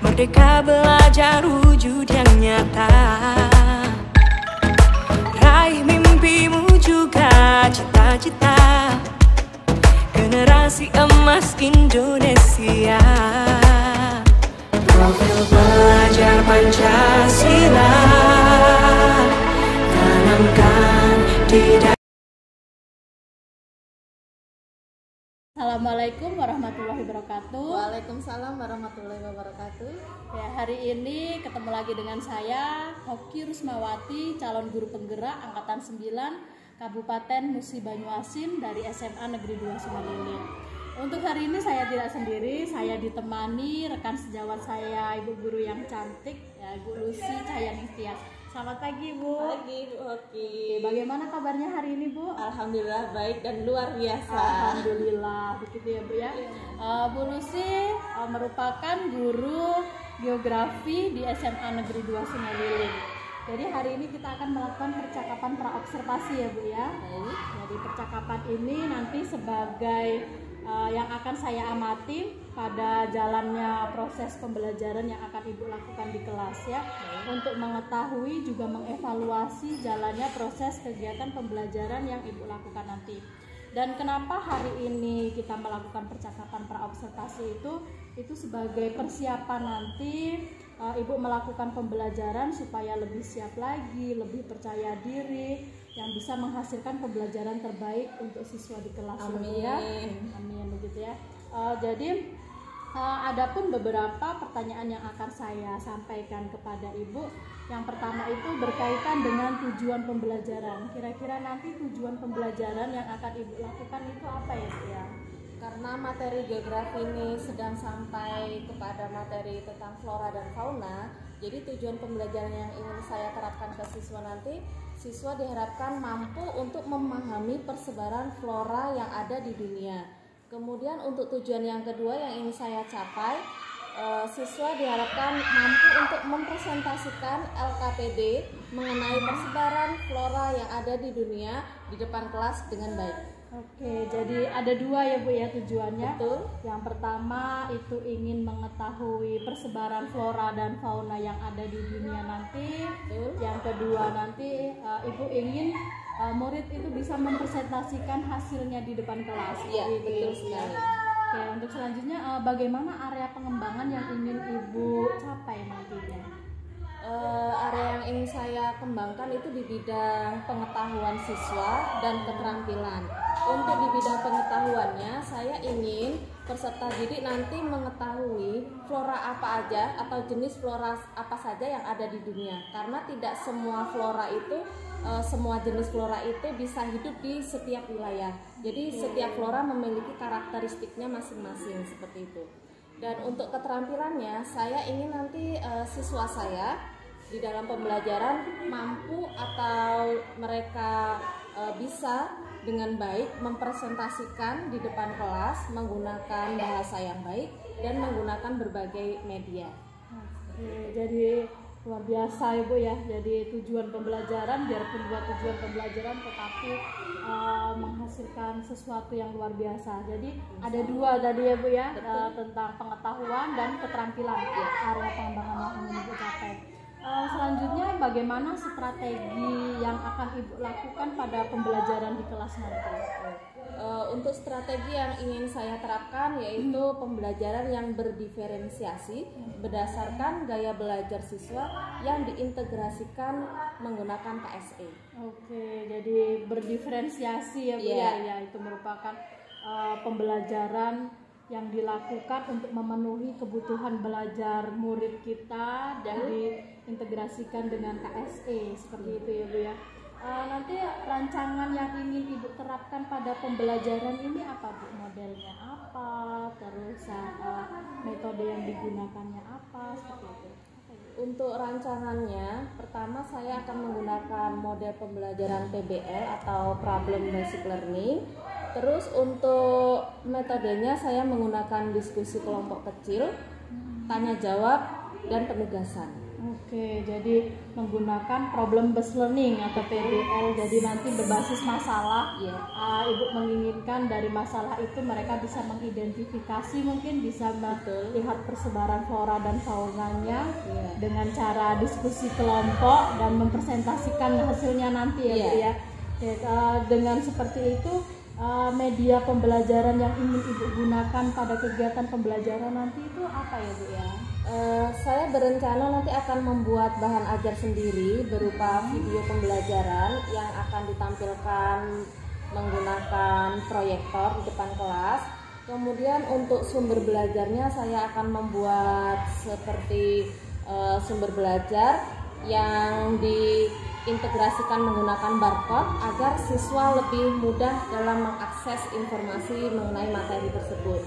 Merdeka belajar wujud yang nyata. Raih mimpimu juga cita-cita. Generasi emas Indonesia. Profil pelajar Pancasila tanamkan di dalam. Assalamualaikum warahmatullahi wabarakatuh. Waalaikumsalam warahmatullahi wabarakatuh. Ya, hari ini ketemu lagi dengan saya Hoki Rusmawati, calon guru penggerak angkatan 9 Kabupaten Musi Banyuasin dari SMA Negeri 2 Sungai Liling. Untuk hari ini saya tidak sendiri, saya ditemani rekan sejawat saya, Ibu Guru yang cantik, ya, Ibu Lucy Cahyani Tias. Selamat pagi, Bu. Pagi, Bu Hoki. Bagaimana kabarnya hari ini, Bu? Alhamdulillah baik dan luar biasa. Alhamdulillah, begitu ya, Bu ya. Bu Lucy merupakan guru geografi di SMA Negeri 2 Sungai Liling. Jadi hari ini kita akan melakukan percakapan praobservasi ya, Bu ya. Jadi percakapan ini nanti sebagai yang akan saya amati pada jalannya proses pembelajaran yang akan Ibu lakukan di kelas ya, untuk mengetahui juga mengevaluasi jalannya proses kegiatan pembelajaran yang Ibu lakukan nanti. Dan kenapa hari ini kita melakukan percakapan praobservasi itu sebagai persiapan nanti Ibu melakukan pembelajaran supaya lebih siap lagi, lebih percaya diri, yang bisa menghasilkan pembelajaran terbaik untuk siswa di kelas. Amin. Ya. Amin begitu ya. Jadi adapun beberapa pertanyaan yang akan saya sampaikan kepada Ibu. Yang pertama itu berkaitan dengan tujuan pembelajaran. Kira-kira nanti tujuan pembelajaran yang akan Ibu lakukan itu apa ya, Bu ya? Karena materi geografi ini sedang sampai kepada materi tentang flora dan fauna, jadi tujuan pembelajaran yang ingin saya terapkan ke siswa nanti, siswa diharapkan mampu untuk memahami persebaran flora yang ada di dunia. Kemudian untuk tujuan yang kedua yang ingin saya capai, siswa diharapkan mampu untuk mempresentasikan LKPD mengenai persebaran flora yang ada di dunia di depan kelas dengan baik. Oke, jadi ada dua ya, Bu ya, tujuannya. Betul. Yang pertama itu ingin mengetahui persebaran flora dan fauna yang ada di dunia nanti. Betul. Yang kedua nanti Ibu ingin murid itu bisa mempresentasikan hasilnya di depan kelas. Iya, Gitu, betul ya. sekali. Oke, untuk selanjutnya bagaimana area pengembangan yang ingin Ibu capai nantinya? Area yang ingin saya kembangkan itu di bidang pengetahuan siswa dan keterampilan. Untuk di bidang pengetahuannya, saya ingin peserta didik nanti mengetahui flora apa aja atau jenis flora apa saja yang ada di dunia. Karena tidak semua flora itu, semua jenis flora itu bisa hidup di setiap wilayah. Jadi setiap flora memiliki karakteristiknya masing-masing seperti itu. Dan untuk keterampilannya, saya ingin nanti siswa saya di dalam pembelajaran mampu atau mereka bisa dengan baik mempresentasikan di depan kelas menggunakan bahasa yang baik dan menggunakan berbagai media. Oke, jadi luar biasa Ibu ya. Jadi tujuan pembelajaran, biarpun dua tujuan pembelajaran tetapi menghasilkan sesuatu yang luar biasa. Jadi ada dua tadi ya, Bu ya, tentang pengetahuan dan keterampilan area pengembangan yang ingin Ibu capai. Selanjutnya bagaimana strategi yang akan Ibu lakukan pada pembelajaran di kelas nanti? Untuk strategi yang ingin saya terapkan yaitu pembelajaran yang berdiferensiasi berdasarkan gaya belajar siswa yang diintegrasikan menggunakan KSE. Oke, jadi berdiferensiasi ya, Bu ya, itu merupakan pembelajaran yang dilakukan untuk memenuhi kebutuhan belajar murid kita dan diintegrasikan dengan KSE seperti itu ya, Bu ya. Nanti rancangan yang ingin Ibu terapkan pada pembelajaran ini apa, Bu? Modelnya apa? Terus metode yang digunakannya apa? Seperti itu. Untuk rancangannya, pertama saya akan menggunakan model pembelajaran PBL atau Problem Basic Learning. Terus untuk metodenya saya menggunakan diskusi kelompok kecil, tanya jawab, dan penugasan. Oke, jadi menggunakan problem based learning atau PBL. Jadi nanti berbasis masalah. Iya. Ibu menginginkan dari masalah itu mereka bisa mengidentifikasi, mungkin bisa melihat persebaran flora dan faunanya dengan cara diskusi kelompok dan mempresentasikan hasilnya nanti ya Bu ya. Dengan seperti itu media pembelajaran yang ingin Ibu gunakan pada kegiatan pembelajaran nanti itu apa ya Bu ya? Saya berencana nanti akan membuat bahan ajar sendiri berupa video pembelajaran yang akan ditampilkan menggunakan proyektor di depan kelas. Kemudian untuk sumber belajarnya saya akan membuat seperti sumber belajar yang diintegrasikan menggunakan barcode agar siswa lebih mudah dalam mengakses informasi mengenai materi tersebut.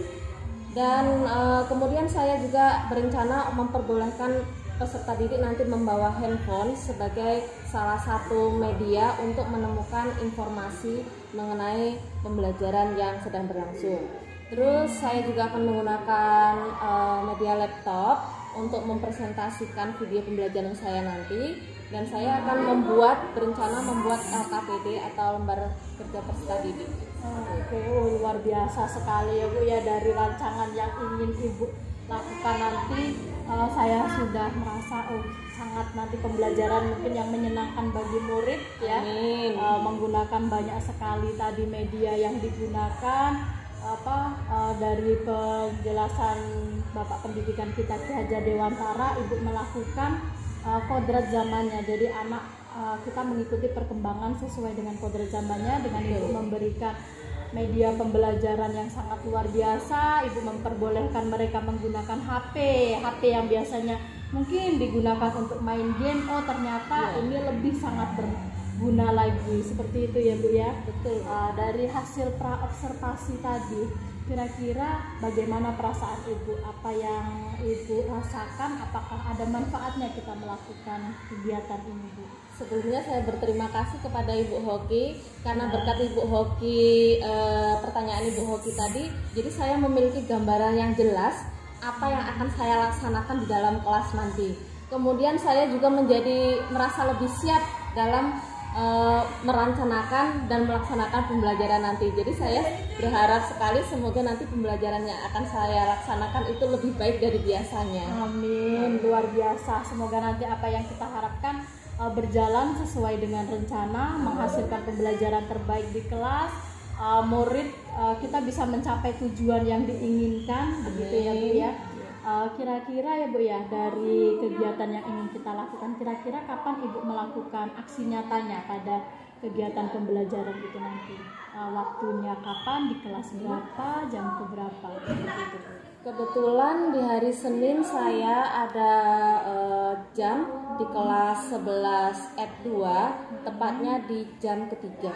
Dan kemudian saya juga berencana memperbolehkan peserta didik nanti membawa handphone sebagai salah satu media untuk menemukan informasi mengenai pembelajaran yang sedang berlangsung. Terus saya juga akan menggunakan media laptop untuk mempresentasikan video pembelajaran saya nanti, dan saya akan berencana membuat LKPD atau lembar kerja peserta didik. Oke, luar biasa sekali ya Bu ya, dari rancangan yang ingin Ibu lakukan nanti. Saya sudah merasa sangat nanti pembelajaran mungkin yang menyenangkan bagi murid ya. Menggunakan banyak sekali tadi media yang digunakan, dari penjelasan Bapak Pendidikan kita Ki Hajar Dewantara, Ibu melakukan kodrat zamannya. Jadi anak kita mengikuti perkembangan sesuai dengan kodrat zamannya dengan Ibu memberikan media pembelajaran yang sangat luar biasa. Ibu memperbolehkan mereka menggunakan HP yang biasanya mungkin digunakan untuk main game. Ternyata ini lebih sangat berguna lagi, seperti itu ya Bu ya. Betul. Dari hasil praobservasi tadi, kira-kira bagaimana perasaan Ibu? Apa yang Ibu rasakan? Apakah ada manfaatnya kita melakukan kegiatan ini Bu? Sebelumnya saya berterima kasih kepada Ibu Hoki karena berkat Ibu Hoki, pertanyaan Ibu Hoki tadi, jadi saya memiliki gambaran yang jelas apa yang akan saya laksanakan di dalam kelas nanti. Kemudian saya juga merasa lebih siap dalam merencanakan dan melaksanakan pembelajaran nanti. Jadi saya berharap sekali semoga nanti pembelajaran yang akan saya laksanakan itu lebih baik dari biasanya. Amin, luar biasa. Semoga nanti apa yang kita harapkan berjalan sesuai dengan rencana, menghasilkan pembelajaran terbaik di kelas. Murid kita bisa mencapai tujuan yang diinginkan. Begitu ya Bu ya. Kira-kira ya Bu ya, dari kegiatan yang ingin kita lakukan, kira-kira kapan Ibu melakukan aksi nyatanya pada kegiatan pembelajaran itu nanti? Waktunya kapan, di kelas berapa, jam berapa? Kebetulan di hari Senin saya ada jam di kelas 11 F2, tepatnya di jam ketiga.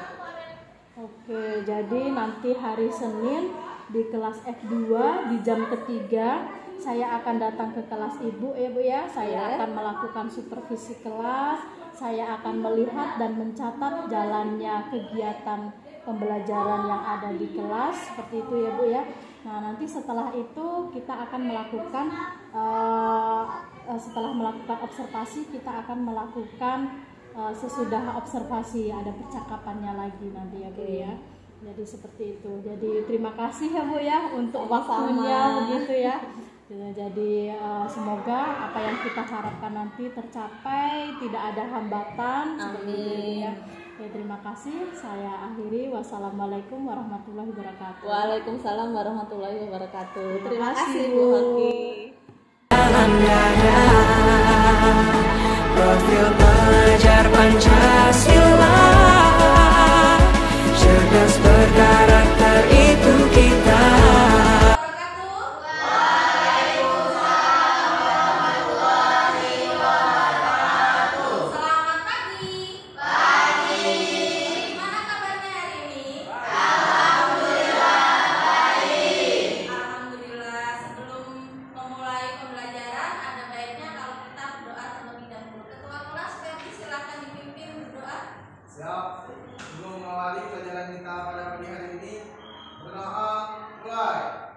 Oke, jadi nanti hari Senin di kelas F2 di jam ketiga saya akan datang ke kelas Ibu ya Bu ya. Saya akan melakukan supervisi kelas, saya akan melihat dan mencatat jalannya kegiatan pembelajaran yang ada di kelas, seperti itu ya Bu ya. Nah nanti setelah itu kita akan melakukan setelah melakukan observasi, kita akan melakukan sesudah observasi ada percakapannya lagi nanti ya Bu ya. Jadi seperti itu. Jadi terima kasih ya Bu ya untuk waktunya begitu ya. Jadi semoga apa yang kita harapkan nanti tercapai, tidak ada hambatan. Amin. Ya, terima kasih. Saya akhiri. Wassalamualaikum warahmatullahi wabarakatuh. Waalaikumsalam warahmatullahi wabarakatuh. Terima kasih kasih, Bu Bu. Hoki. Profil pelajar Pancasila, cerdas berkarakter itu kita. Siap. Sebelum mengawali pelajaran kita pada pagi hari ini, berdoa mulai.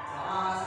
Doa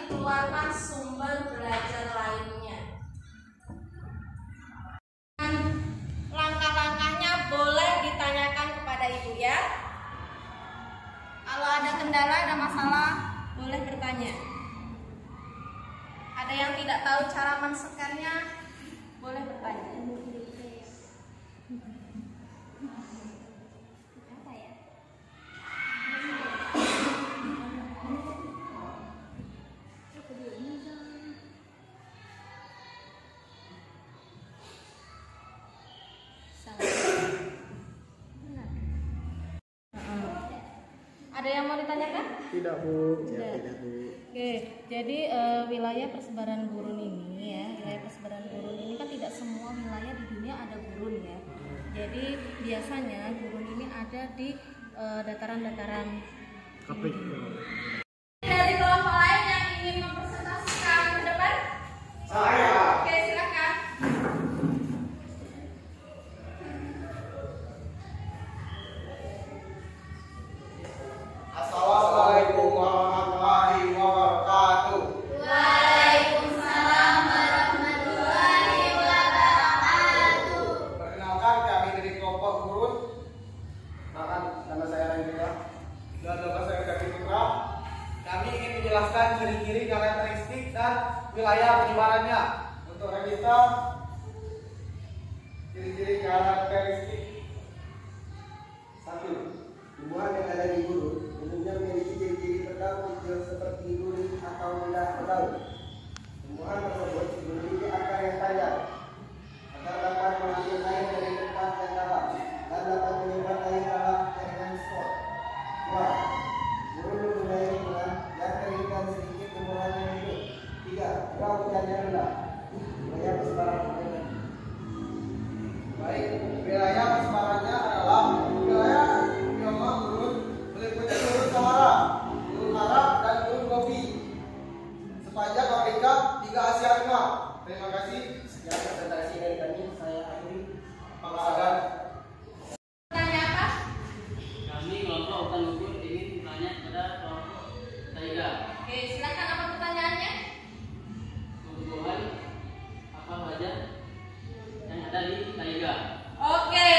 dikeluarkan sumber belajar lainnya. Langkah-langkahnya boleh ditanyakan kepada ibu ya. Kalau ada kendala, ada masalah, boleh bertanya. Ada yang tidak tahu cara men-scan-nya, boleh bertanya. Apa ya? Ada yang mau ditanyakan? Tidak, Bu. Ya, tidak, Bu. Oke, jadi wilayah persebaran gurun ini ya, wilayah persebaran gurun ini kan tidak semua wilayah di dunia ada gurun ya. Jadi biasanya gurun ini ada di dataran-dataran tinggi. Dari kelompok lain yang ingin mempresentasikan ke depan? Saya. Oke, silakan. Assalamualaikum warahmatullahi wabarakatuh. Waalaikumsalam warahmatullahi wabarakatuh. Perkenalkan, kami dari kelompok gurun. Nama saya Rangga dan nama saya Kaki Putra. Kami ingin menjelaskan ciri-ciri, karakteristik dan wilayah penyebarannya. Untuk Rangga, ciri-ciri karakteristik. 1. Tumbuhan yang ada di gurun umumnya memiliki ciri-ciri berdaun hijau seperti duri atau rendah berdaun. Tumbuhan tersebut memiliki akar yang tajam agar dapat mengambil air dari tempat yang dalam dan dapat menyimpan air dalam jaringan spot. 2. Gurun mempunyai lingkungan yang kering dan sedikit tumbuhan yang hidup. 3. Curah hujannya rendah. Wilayah persebaran hujan. Baik, wilayah persebarannya adalah wilayah kelompok gurun meliputi gurun Sahara, gurun Arab, dan gurun Gobi sepanjang Afrika hingga Asia Tengah. Terima kasih. Sekian presentasi dari kami. Saya akhiri. Pengalaman. Tanya apa? Kami kelompok hutan gugur ingin bertanya kepada kelompok taiga. Oke, silakan apa pertanyaannya? Tumbuhan apa saja yang ada di taiga? Oke,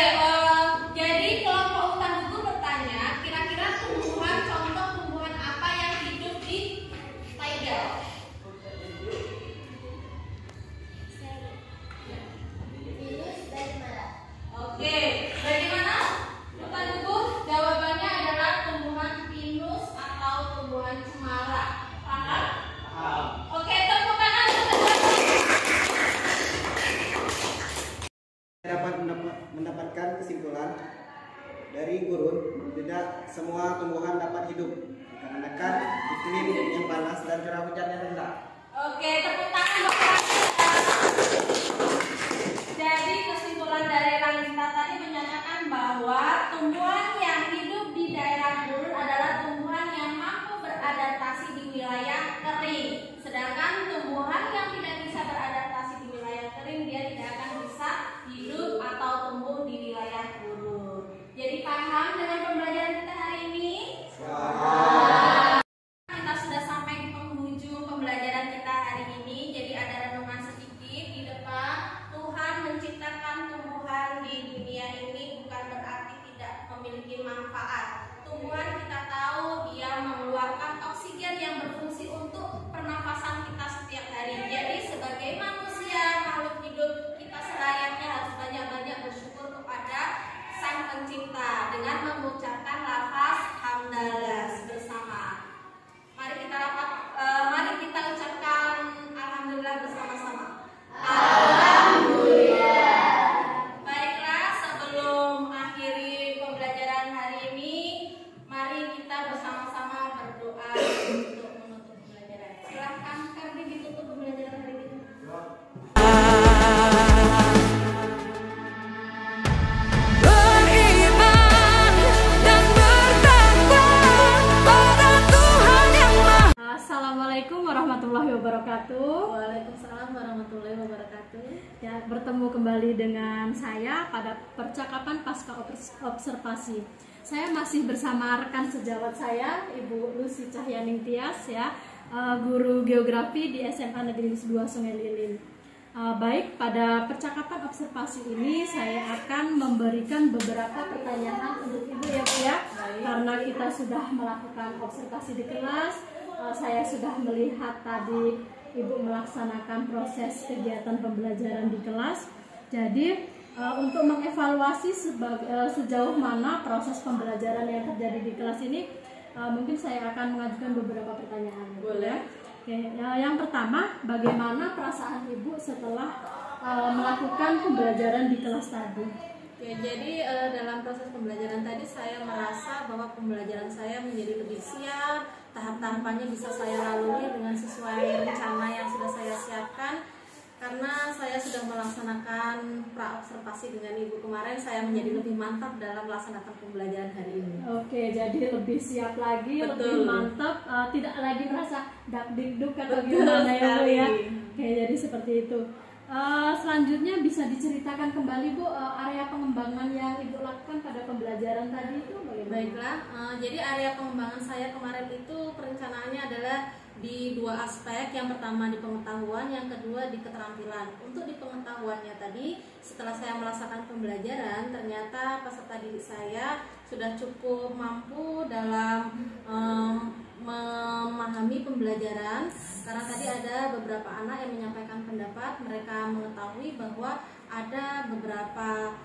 jadi kelompok hutan gugur bertanya, kira-kira tumbuhan, contoh tumbuhan apa yang hidup di taiga? Oke, bagaimana? Hutan gugur jawabannya adalah tumbuhan pinus atau tumbuhan cemara. Paham? Paham. Oke, tepuk tangan untuk Dapat mendapatkan kesimpulan dari gurun tidak semua tumbuhan dapat hidup dikarenakan iklim yang panas dan curah hujan yang rendah. Oke, tepuk tangan Bapak. Jadi kesimpulan dari Ranggita tadi menyatakan bahwa tumbuhan yang hidup di daerah gurun adalah tumbuhan yang mampu beradaptasi di wilayah kering. Sedangkan tumbuhan yang tidak bisa beradaptasi di wilayah kering, dia tidak akan bisa hidup atau tumbuh di wilayah gurun. Jadi paham dengan pembelajaran kita hari ini? Kita sudah sampai di penghujung pembelajaran kita hari ini. Jadi ada renungan sedikit di depan. Tuhan menciptakan tumbuhan di dunia ini bukan berarti tidak memiliki manfaat. Tumbuhan kita tahu dia mengeluarkan oksigen yang berfungsi untuk pernafasan kita setiap hari. Jadi sebagai manusia makhluk hidup, kita selayaknya harus banyak-banyak bersyukur kepada Sang Pencipta dengan mengucapkan lafaz hamdalah bersama. Mari kita ucapkan alhamdulillah bersama-sama. Alhamdulillah. Baiklah, sebelum akhiri pembelajaran hari ini, mari kita bersama-sama berdoa untuk menutup pembelajaran. Silahkan Kardi ditutup pembelajaran hari ini. Beriman dan bertakwa pada Tuhan yang Maha. Assalamualaikum warahmatullahi wabarakatuh. Waalaikumsalam warahmatullahi wabarakatuh. Ya, bertemu kembali dengan saya pada percakapan pasca observasi. Saya masih bersama rekan sejawat saya, Ibu Lucy Cahyaning Tias ya. guru geografi di SMA Negeri 2 Sungai Lilin. Baik, pada percakapan observasi ini saya akan memberikan beberapa pertanyaan untuk Ibu ya Bu ya. Karena kita sudah melakukan observasi di kelas, saya sudah melihat tadi Ibu melaksanakan proses kegiatan pembelajaran di kelas. Jadi untuk mengevaluasi sejauh mana proses pembelajaran yang terjadi di kelas ini, mungkin saya akan mengajukan beberapa pertanyaan. Boleh. Oke, yang pertama, bagaimana perasaan Ibu setelah melakukan pembelajaran di kelas tadi? Oke, jadi dalam proses pembelajaran tadi saya merasa bahwa pembelajaran saya menjadi lebih siap, tahap-tahapannya bisa saya lalui dengan sesuai rencana yang sudah saya siapkan. Karena saya sudah melaksanakan pra-observasi dengan Ibu kemarin, saya menjadi lebih mantap dalam melaksanakan pembelajaran hari ini. Oke, jadi lebih siap lagi, Betul. lebih mantap, tidak lagi merasa dak-dikduk atau Betul gimana ya Bu ya. sekali. Oke, jadi seperti itu. Selanjutnya bisa diceritakan kembali Bu, area pengembangan yang Ibu lakukan pada pembelajaran tadi itu bagaimana? Baiklah, jadi area pengembangan saya kemarin itu perencanaannya adalah di dua aspek. Yang pertama di pengetahuan, yang kedua di keterampilan. Untuk di pengetahuannya tadi, setelah saya melaksanakan pembelajaran, ternyata peserta didik saya sudah cukup mampu dalam memahami pembelajaran. Karena tadi ada beberapa anak yang menyampaikan pendapat, mereka mengetahui bahwa ada beberapa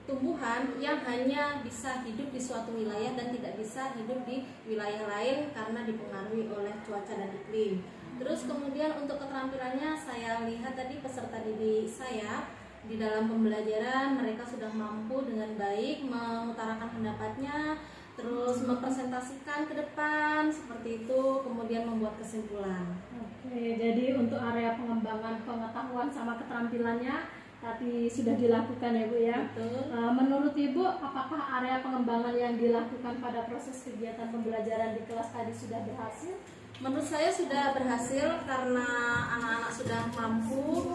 tumbuhan yang hanya bisa hidup di suatu wilayah dan tidak bisa hidup di wilayah lain karena dipengaruhi oleh cuaca dan iklim. Terus kemudian untuk keterampilannya, saya lihat tadi peserta didik saya di dalam pembelajaran mereka sudah mampu dengan baik mengutarakan pendapatnya, terus mempresentasikan ke depan seperti itu, kemudian membuat kesimpulan. Oke, jadi untuk area pengembangan pengetahuan sama keterampilannya tadi sudah dilakukan ya Bu ya. Betul. Menurut Ibu, apakah area pengembangan yang dilakukan pada proses kegiatan pembelajaran di kelas tadi sudah berhasil? Menurut saya sudah berhasil karena anak-anak sudah mampu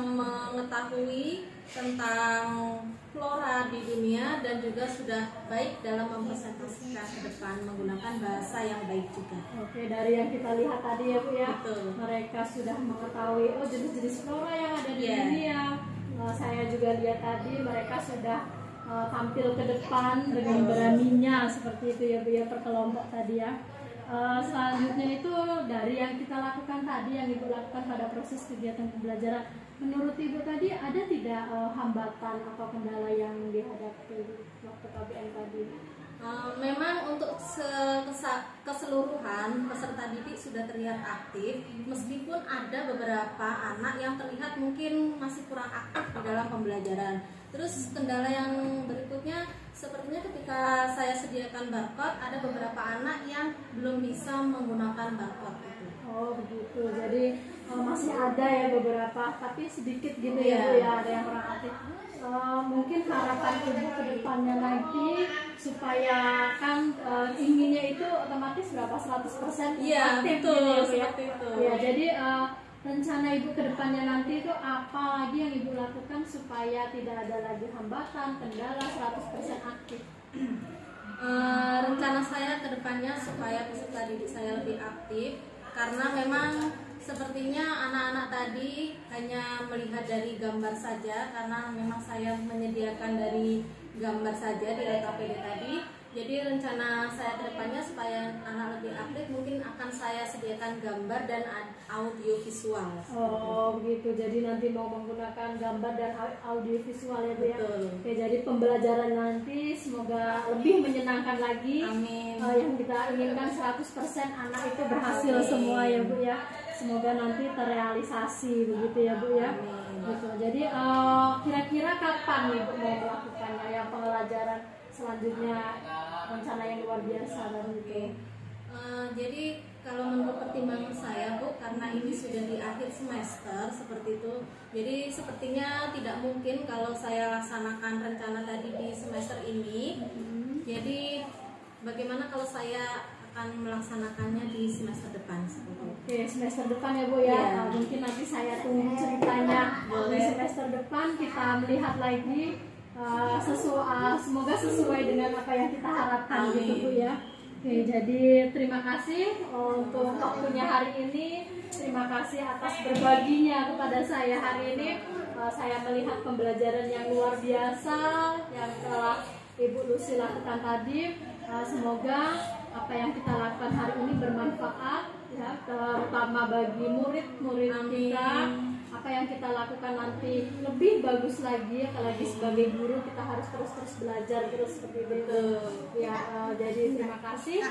mengetahui tentang flora di dunia dan juga sudah baik dalam mempresentasikan ke depan menggunakan bahasa yang baik juga. Oke, dari yang kita lihat tadi ya Bu ya, Betul. mereka sudah mengetahui jenis-jenis flora yang ada di Iya. dunia. Saya juga lihat tadi mereka sudah tampil ke depan dengan beraninya seperti itu ya Bu ya, per kelompok tadi ya. Selanjutnya itu dari yang kita lakukan tadi, yang Ibu lakukan pada proses kegiatan pembelajaran, menurut Ibu tadi ada tidak hambatan atau kendala yang dihadapi waktu KBM tadi? Memang untuk keseluruhan peserta didik sudah terlihat aktif, meskipun ada beberapa anak yang terlihat mungkin masih kurang aktif di dalam pembelajaran. Terus kendala yang berikutnya, sepertinya ketika saya sediakan barcode, ada beberapa anak yang belum bisa menggunakan barcode itu. Oh begitu, jadi masih ada ya beberapa, tapi sedikit gitu ya Bu ya, ada yang kurang aktif. Mungkin harapan Ibu ke depannya nanti supaya kan inginnya itu otomatis berapa 100% Iya, aktif betul, gitu ya Bu ya. seperti itu. Ya, jadi rencana Ibu ke depannya nanti itu apa lagi yang Ibu lakukan supaya tidak ada lagi hambatan, kendala, 100% aktif? Rencana saya ke depannya supaya peserta didik saya lebih aktif, karena memang sepertinya anak-anak tadi hanya melihat dari gambar saja, karena memang saya menyediakan dari gambar saja di LKPD tadi. Jadi rencana saya ke depannya supaya anak lebih aktif, mungkin akan saya sediakan gambar dan audio visual. Oh begitu, jadi nanti mau menggunakan gambar dan audio visual ya Bu ya. Betul. Oke, jadi pembelajaran nanti semoga lebih menyenangkan lagi. Amin. Yang kita inginkan 100% anak itu berhasil semua ya Bu ya. Semoga nanti terrealisasi begitu ya Bu ya. Gitu. Jadi kira-kira kapan Ibu mau melakukannya yang pembelajaran selanjutnya, rencana yang luar biasa dan itu? Jadi kalau menurut pertimbangan saya Bu, karena ini sudah di akhir semester seperti itu, jadi sepertinya tidak mungkin kalau saya laksanakan rencana tadi di semester ini. Jadi bagaimana kalau saya akan melaksanakannya di semester depan seperti itu? Oke, semester depan ya Bu ya. Iya. Mungkin nanti saya tunggu ceritanya. Di semester depan kita melihat lagi semoga sesuai dengan apa yang kita harapkan gitu Bu ya. Oke, jadi terima kasih untuk waktunya hari ini. Terima kasih atas berbaginya kepada saya hari ini. Saya melihat pembelajaran yang luar biasa yang telah Ibu Lucy lakukan tadi. Semoga apa yang kita lakukan hari ini bermanfaat, ya, terutama bagi murid-murid kita. Apa yang kita lakukan nanti lebih bagus lagi, apalagi sebagai guru kita harus terus belajar terus seperti itu. Ya, jadi terima kasih.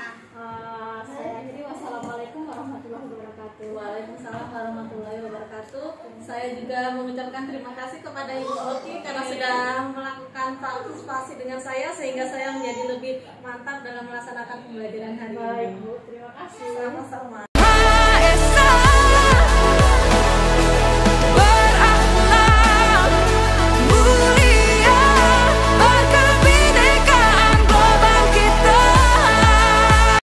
Saya akhiri, wassalamualaikum warahmatullahi wabarakatuh. Waalaikumsalam warahmatullahi wabarakatuh. Saya juga mengucapkan terima kasih kepada Ibu Oki karena sudah melakukan partisipasi dengan saya sehingga saya menjadi lebih mantap dalam melaksanakan pembelajaran hari ini. Baik, Bu. Terima kasih. Sama-sama.